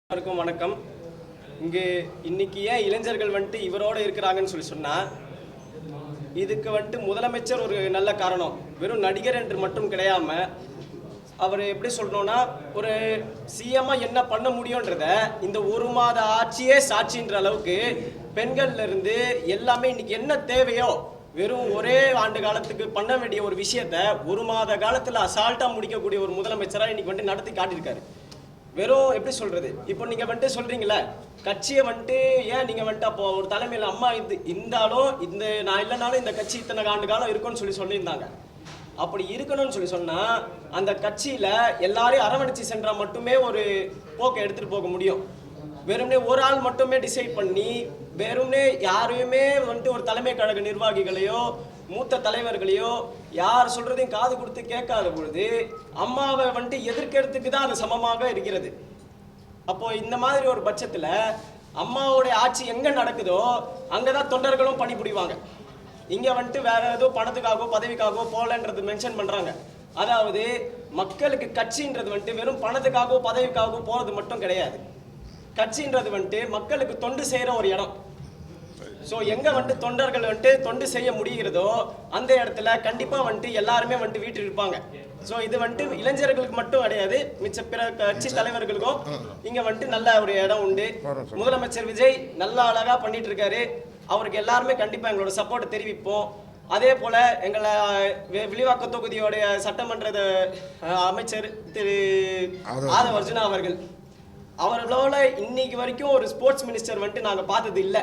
எல்லாருக்கும் வணக்கம். இங்கே இன்னைக்கு ஏன் இளைஞர்கள் வந்துட்டு இவரோடு இருக்கிறாங்கன்னு சொன்னா இதுக்கு வந்துட்டு முதலமைச்சர் ஒரு நல்ல காரணம். வெறும் நடிகர் என்று மட்டும் கிடையாம அவர் எப்படி சொல்லணும்னா ஒரு சிஎம்மா என்ன பண்ண முடியும்ன்றத இந்த ஒரு மாத ஆட்சியே சாட்சின்ற அளவுக்கு பெண்கள்ல இருந்து எல்லாமே இன்னைக்கு என்ன தேவையோ வெறும் ஒரே ஆண்டு காலத்துக்கு பண்ண வேண்டிய ஒரு விஷயத்த ஒரு மாத காலத்தில் அசால்ட்டாக முடிக்கக்கூடிய ஒரு முதலமைச்சராக இன்னைக்கு வந்துட்டு நடத்தி காட்டியிருக்காரு. வெறும் எப்படி சொல்றது, இப்போ நீங்க வந்துட்டு சொல்றீங்களே கட்சியை வந்துட்டு ஏன் நீங்க வந்துட்டு அப்போ ஒரு தலைமையில் அம்மா இருந்தாலும் இந்த நான் இல்லைனாலும் இந்த கட்சி இத்தனை ஆண்டு காலம் இருக்கும்னு சொல்லியிருந்தாங்க. அப்படி இருக்கணும்னு சொன்னா அந்த கட்சியில எல்லாரையும் அரவணைச்சு சென்றா மட்டுமே ஒரு போக்கை எடுத்துட்டு போக முடியும். வெறும்னே ஒரு ஆள் மட்டுமே டிசைட் பண்ணி வெறும்னே யாரையுமே வந்துட்டு ஒரு தலைமை கழக நிர்வாகிகளையோ மூத்த தலைவர்களையோ யார் சொல்றதையும் காது கொடுத்து கேட்காத பொழுது அம்மாவை வந்துட்டு எதிர்க்கிறதுக்கு தான் அது சமமாக இருக்கிறது. அப்போ இந்த மாதிரி ஒரு பட்சத்துல அம்மாவுடைய ஆட்சி எங்க நடக்குதோ அங்கதான் தொண்டர்களும் பணிபுரிவாங்க. இங்க வந்துட்டு வேற ஏதோ பணத்துக்காகவோ பதவிக்காகவோ போலன்றது மென்ஷன் பண்றாங்க. அதாவது மக்களுக்கு கட்சின்றது வந்துட்டு வெறும் பணத்துக்காகவோ பதவிக்காகவோ போறது மட்டும் கிடையாது. கட்சின்றது வந்துட்டு மக்களுக்கு தொண்டு செய்யற ஒரு இடம். ஸோ எங்க வந்துட்டு தொண்டர்கள் வந்துட்டு தொண்டு செய்ய முடிகிறதோ அந்த இடத்துல கண்டிப்பா வந்துட்டு எல்லாருமே வந்துட்டு வீட்டில் இருப்பாங்க. ஸோ இது வந்துட்டு இளைஞர்களுக்கு மட்டும் கிடையாது, மிச்ச பிற கட்சி தலைவர்களுக்கும் இங்க வந்துட்டு நல்ல ஒரு இடம் உண்டு. முதலமைச்சர் விஜய் நல்லா அழகா பண்ணிட்டு இருக்காரு. அவருக்கு எல்லாருமே கண்டிப்பா எங்களோட சப்போர்ட் தெரிவிப்போம். அதே போல எங்களை வில்லிவாக்கம் தொகுதியோடைய சட்டமன்ற அமைச்சர் திரு ஆதவ அர்ஜுனா அவர்களோட இன்னைக்கு வரைக்கும் ஒரு ஸ்போர்ட்ஸ் மினிஸ்டர் வந்துட்டு நாங்கள் பார்த்தது இல்லை.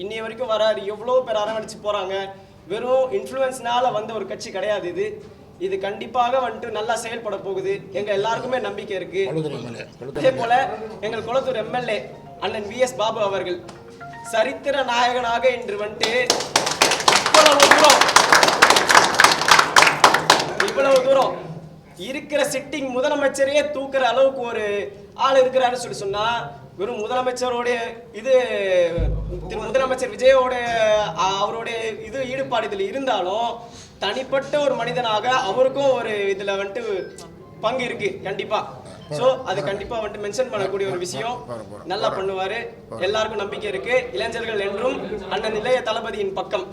இன்னைய வரைக்கும் வராரு. எவ்வளோ பேர் அரவணைச்சு போறாங்க. வெறும் இன்ஃப்ளூயன்ஸ்னால வந்த ஒரு கட்சி கிடையாது இது. இது கண்டிப்பாக வந்துட்டு நல்லா செயல்பட போகுது. எங்க எல்லாருக்குமே நம்பிக்கை இருக்கு. அதே போல எங்கள் குளத்தூர் எம்எல்ஏ அண்ணன் VS பாபு அவர்கள் சரித்திர நாயகனாக இன்று வந்துட்டு இவ்வளவு தூரம் இருக்கிற சிட்டிங் முதலமைச்சரையே தூக்குற அளவுக்கு ஒரு ஆள் இருக்கிறாரு சொன்னா வெறும் முதலமைச்சரோடைய இது முதலமைச்சர் விஜயோட அவருடைய இது ஈடுபாடு இதில் இருந்தாலும் தனிப்பட்ட ஒரு மனிதனாக அவருக்கும் ஒரு இதுல வந்துட்டு பங்கு இருக்கு கண்டிப்பா. ஸோ அது கண்டிப்பா வந்துட்டு மென்ஷன் பண்ணக்கூடிய ஒரு விஷயம். நல்லா பண்ணுவாரு. எல்லாருக்கும் நம்பிக்கை இருக்கு. இளைஞர்கள் என்றும் அண்ணன் இளைய தளபதியின் பக்கம்.